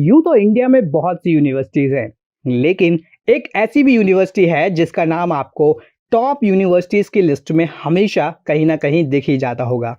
यूं तो इंडिया में बहुत सी यूनिवर्सिटीज हैं, लेकिन एक ऐसी भी यूनिवर्सिटी है जिसका नाम आपको टॉप यूनिवर्सिटीज की लिस्ट में हमेशा कहीं ना कहीं दिख ही जाता होगा।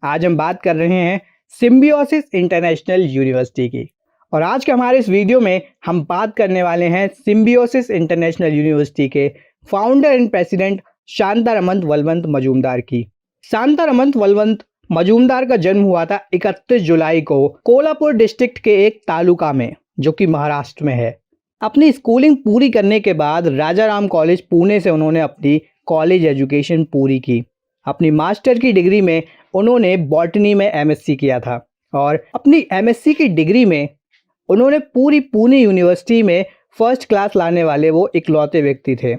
आज हम बात कर रहे हैं सिम्बियोसिस इंटरनेशनल यूनिवर्सिटी की। और आज के हमारे इस वीडियो में हम बात करने वाले हैं सिम्बियोसिस इंटरनेशनल यूनिवर्सिटी के फाउंडर एंड प्रेसिडेंट शांतारमन वलवंत मजूमदार की। शांतारमन वलवंत मजूमदार का जन्म हुआ था 31 जुलाई को कोल्हापुर डिस्ट्रिक्ट के एक तालुका में, जो कि महाराष्ट्र में है। अपनी स्कूलिंग पूरी करने के बाद राजाराम कॉलेज पुणे से उन्होंने अपनी कॉलेज एजुकेशन पूरी की। अपनी मास्टर की डिग्री में उन्होंने बॉटनी में एमएससी किया था और अपनी एमएससी की डिग्री में उन्होंने पूरी पुणे यूनिवर्सिटी में फर्स्ट क्लास लाने वाले वो इकलौते व्यक्ति थे।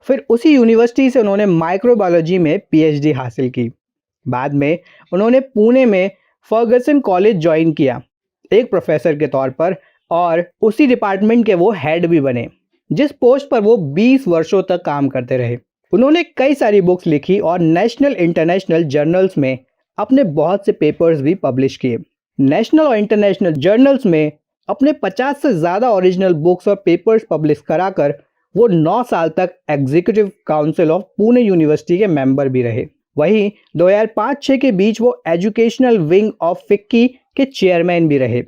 फिर उसी यूनिवर्सिटी से उन्होंने माइक्रोबायोलॉजी में पीएचडी हासिल की। बाद में उन्होंने पुणे में फर्गसन कॉलेज ज्वाइन किया एक प्रोफेसर के तौर पर, और उसी डिपार्टमेंट के वो हेड भी बने, जिस पोस्ट पर वो 20 वर्षों तक काम करते रहे। उन्होंने कई सारी बुक्स लिखी और नेशनल इंटरनेशनल जर्नल्स में अपने बहुत से पेपर्स भी पब्लिश किए। नेशनल और इंटरनेशनल जर्नल्स में अपने 50 से ज़्यादा ओरिजिनल बुक्स और पेपर्स पब्लिश कराकर वो 9 साल तक executive council of Pune university के मेंबर भी रहे। वहीं 2005-06 के बीच वो एजुकेशनल विंग ऑफ फिक्की के चेयरमैन भी रहे।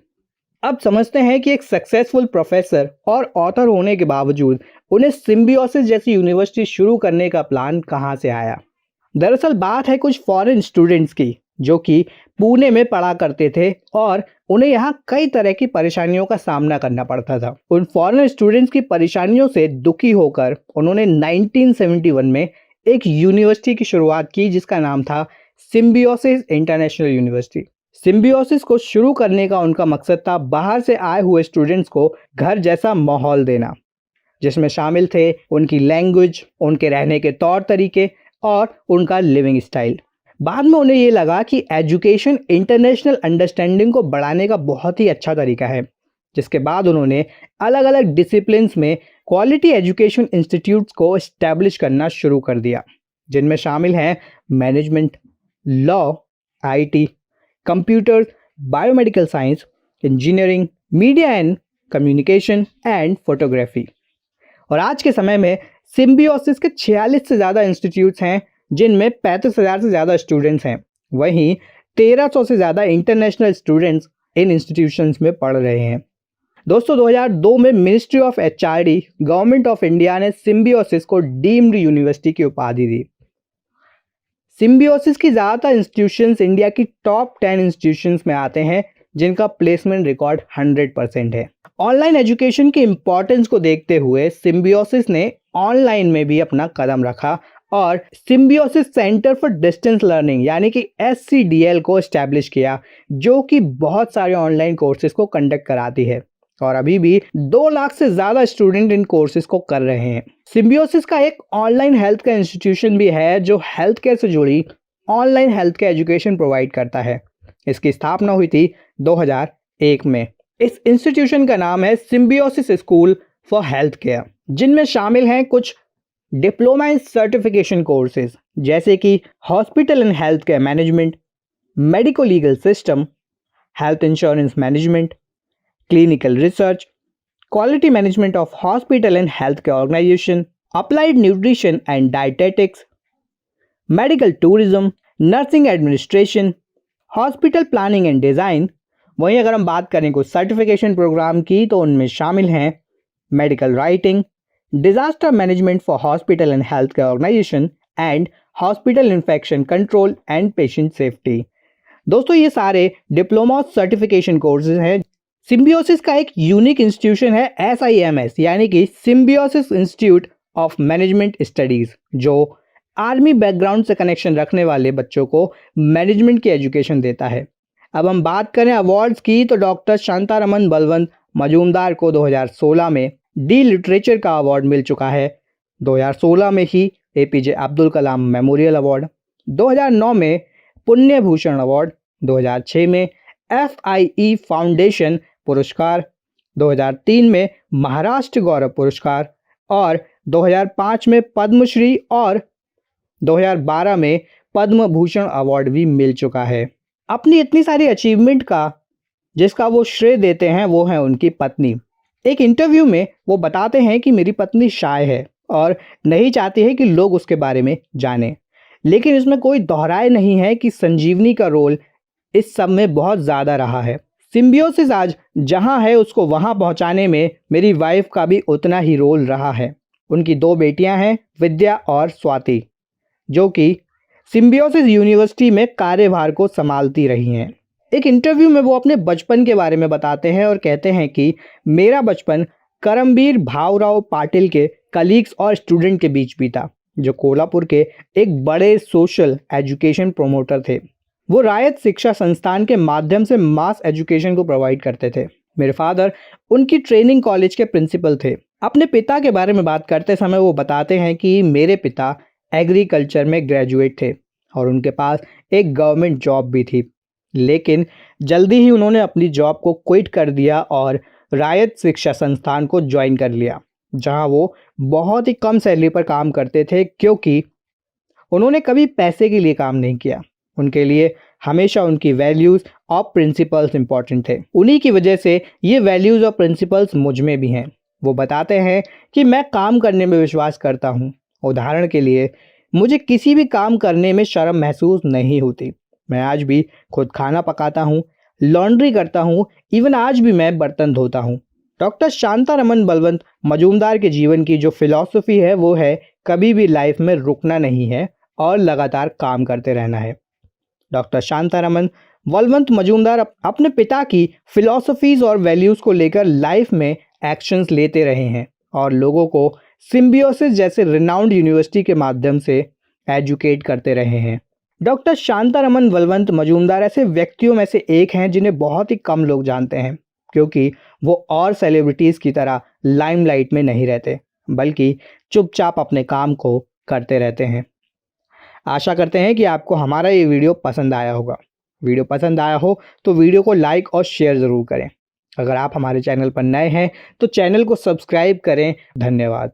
अब समझते हैं कि एक सक्सेसफुल प्रोफेसर और ऑथर होने के बावजूद उन्हें सिम्बियोसिस जैसी यूनिवर्सिटी शुरू करने का प्लान कहां से आया। दरअसल बात है कुछ फॉरेन स्टूडेंट्स की, जो कि पुणे में पढ़ा करते थे और उन्हें यहाँ कई तरह की परेशानियों का सामना करना पड़ता था। उन फॉरेन स्टूडेंट्स की परेशानियों से दुखी होकर उन्होंने 1971 में एक यूनिवर्सिटी की शुरुआत की, जिसका नाम था सिम्बियोसिस इंटरनेशनल यूनिवर्सिटी। सिम्बियोसिस को शुरू करने का उनका मकसद था बाहर से आए हुए स्टूडेंट्स को घर जैसा माहौल देना, जिसमें शामिल थे उनकी लैंग्वेज, उनके रहने के तौर तरीके और उनका लिविंग स्टाइल। बाद में उन्हें ये लगा कि एजुकेशन इंटरनेशनल अंडरस्टैंडिंग को बढ़ाने का बहुत ही अच्छा तरीका है, जिसके बाद उन्होंने अलग अलग डिसिप्लिन्स में क्वालिटी एजुकेशन इंस्टीट्यूट्स को इस्टेब्लिश करना शुरू कर दिया, जिनमें शामिल हैं management, law, IT, computers, biomedical science, engineering, media and communication and photography. और आज के समय में सिम्बियोसिस के 46 से ज़्यादा इंस्टीट्यूट्स हैं, जिनमें 35,000 से ज़्यादा स्टूडेंट्स हैं। वहीं 1300 से ज़्यादा इंटरनेशनल स्टूडेंट्स इन इंस्टीट्यूशंस में पढ़ रहे हैं। दोस्तों, 2002 में ministry of HRD government of India ने सिम्बियोसिस को डीम्ड यूनिवर्सिटी की उपाधि दी। सिम्बियोसिस की ज़्यादातर इंस्टीट्यूशंस इंडिया की टॉप 10 इंस्टीट्यूशंस में आते हैं, जिनका प्लेसमेंट रिकॉर्ड 100% है। ऑनलाइन एजुकेशन की इंपॉर्टेंस को देखते हुए सिम्बियोसिस ने ऑनलाइन में भी अपना कदम रखा और symbiosis centre for distance learning यानी कि SCDL को इस्टेब्लिश किया, जो कि बहुत सारे ऑनलाइन कोर्सेज को कंडक्ट कराती है और अभी भी 2 लाख से ज़्यादा स्टूडेंट इन कोर्सेज को कर रहे हैं। सिम्बियोसिस का एक ऑनलाइन हेल्थ केयर इंस्टीट्यूशन भी है, जो हेल्थ केयर से जुड़ी online health care education provide करता है। इसकी स्थापना हुई थी 2001 में। इस इंस्टीट्यूशन का नाम है symbiosis school for health care, जिनमें शामिल हैं कुछ डिप्लोमा इन सर्टिफिकेशन कोर्सेज, जैसे कि hospital and health care management, medico legal system, health insurance management, clinical research, quality management of hospital and health care organisation, applied nutrition and dietetics, medical tourism, nursing administration, hospital planning and design. वहीं अगर हम बात करें कुछ certification program की, तो उनमें शामिल हैं medical writing, disaster management for hospital and health care organisation and hospital infection control and patient safety. दोस्तों, ये सारे डिप्लोमा सर्टिफिकेशन कोर्सेज हैं। सिम्बियोसिस का एक यूनिक इंस्टीट्यूशन है SIMS यानी कि Symbiosis institute of management studies, जो आर्मी बैकग्राउंड से कनेक्शन रखने वाले बच्चों को मैनेजमेंट की एजुकेशन देता है। अब हम बात करें अवार्ड्स की, तो डॉक्टर शांतारमन वलवंत मजूमदार को 2016 में डी लिटरेचर का अवार्ड मिल चुका है। 2016 में ही APJ Abdul Kalam memorial award, 2009 में पुण्य भूषण अवार्ड, 2006 में FIE फाउंडेशन पुरस्कार, 2003 में महाराष्ट्र गौरव पुरस्कार और 2005 में पद्मश्री और 2012 में पद्म भूषण अवार्ड भी मिल चुका है। अपनी इतनी सारी अचीवमेंट का जिसका वो श्रेय देते हैं वो है उनकी पत्नी। एक इंटरव्यू में वो बताते हैं कि मेरी पत्नी शाय है और नहीं चाहती है कि लोग उसके बारे में जानें। लेकिन इसमें कोई दोहराए नहीं है कि संजीवनी का रोल इस सब में बहुत ज़्यादा रहा है। सिम्बियोसिस आज जहां है उसको वहां पहुंचाने में मेरी वाइफ का भी उतना ही रोल रहा है। उनकी 2 बेटियां हैं, विद्या और स्वाति, जो कि सिम्बियोसिस यूनिवर्सिटी में कार्यभार को संभालती रही हैं। एक इंटरव्यू में वो अपने बचपन के बारे में बताते हैं और कहते हैं कि मेरा बचपन करमबीर भावराव पाटिल के कलीग्स और स्टूडेंट के बीच बीता, जो कोल्हापुर के एक बड़े सोशल एजुकेशन प्रोमोटर थे। वो रायत शिक्षा संस्थान के माध्यम से मास एजुकेशन को प्रोवाइड करते थे। मेरे फादर उनकी ट्रेनिंग कॉलेज के प्रिंसिपल थे। अपने पिता के बारे में बात करते समय वो बताते हैं कि मेरे पिता एग्रीकल्चर में ग्रेजुएट थे और उनके पास एक गवर्नमेंट जॉब भी थी। लेकिन जल्दी ही उन्होंने अपनी जॉब को क्विट कर दिया और रायत शिक्षा संस्थान को ज्वाइन कर लिया, जहां वो बहुत ही कम सैलरी पर काम करते थे, क्योंकि उन्होंने कभी पैसे के लिए काम नहीं किया। उनके लिए हमेशा उनकी वैल्यूज़ और प्रिंसिपल्स इंपॉर्टेंट थे। उन्हीं की वजह से ये वैल्यूज़ और प्रिंसिपल्स मुझ में भी हैं। वो बताते हैं कि मैं काम करने में विश्वास करता हूँ। उदाहरण के लिए, मुझे किसी भी काम करने में शर्म महसूस नहीं होती। मैं आज भी खुद खाना पकाता हूँ, लॉन्ड्री करता हूँ, इवन आज भी मैं बर्तन धोता हूँ। डॉक्टर शांतारमन बलवंत मजूमदार के जीवन की जो फिलॉसफी है वो है कभी भी लाइफ में रुकना नहीं है और लगातार काम करते रहना है। डॉक्टर शांतारमन बलवंत मजूमदार अपने पिता की फिलॉसफीज और वैल्यूज को लेकर लाइफ में एक्शंस लेते रहे हैं और लोगों को सिम्बियोसिस जैसे रिनाउंड यूनिवर्सिटी के माध्यम से एजुकेट करते रहे हैं। डॉक्टर शांतारमन बलवंत मजूमदार ऐसे व्यक्तियों में से एक हैं जिन्हें बहुत ही कम लोग जानते हैं, क्योंकि वो और सेलिब्रिटीज़ की तरह लाइमलाइट में नहीं रहते, बल्कि चुपचाप अपने काम को करते रहते हैं। आशा करते हैं कि आपको हमारा ये वीडियो पसंद आया होगा। वीडियो पसंद आया हो तो वीडियो को लाइक और शेयर ज़रूर करें। अगर आप हमारे चैनल पर नए हैं तो चैनल को सब्सक्राइब करें। धन्यवाद।